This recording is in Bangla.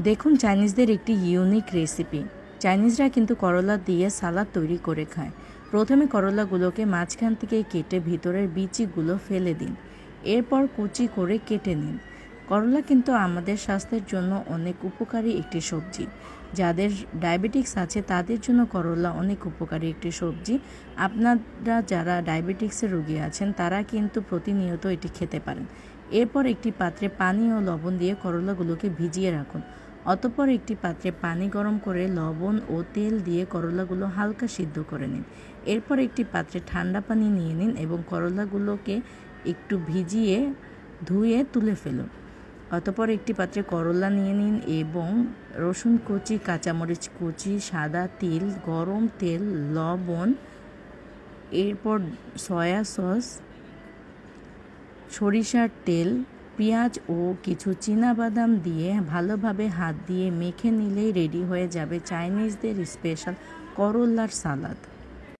দেখুন চাইনিজদের একটি ইউনিক রেসিপি। চাইনিজরা কিন্তু করলা দিয়ে সালাদ তৈরি করে খায়। প্রথমে করলাগুলোকে মাঝখান থেকে কেটে ভিতরের বিচিগুলো ফেলে দিন। এরপর কুচি করে কেটে নিন। করলা কিন্তু আমাদের স্বাস্থ্যের জন্য অনেক উপকারী একটি সবজি। যাদের ডায়াবেটিক্স আছে তাদের জন্য করলা অনেক উপকারী একটি সবজি। আপনারা যারা ডায়াবেটিক্সের রোগী আছেন তারা কিন্তু প্রতিনিয়ত এটি খেতে পারেন। এরপর একটি পাত্রে পানি ও লবণ দিয়ে করলাগুলোকে ভিজিয়ে রাখুন। অতঃপর একটি পাত্রে পানি গরম করে লবণ ও তেল দিয়ে করলাগুলো হালকা সিদ্ধ করে নিন। এরপর একটি পাত্রে ঠান্ডা পানি নিয়ে নিন এবং করলাগুলোকে একটু ভিজিয়ে ধুয়ে তুলে ফেলুন। অতঃপর একটি পাত্রে করলা নিয়ে নিন এবং রসুন কুচি, কাঁচামরিচ কুচি, সাদা তিল, গরম তেল, লবণ, এরপর সয়া সস, সরিষার তেল, পেঁয়াজ ও কিছু চীনাবাদাম দিয়ে ভালোভাবে হাত দিয়ে মেখে নিলেই রেডি হয়ে যাবে চাইনিজদের স্পেশাল করলার সালাদ।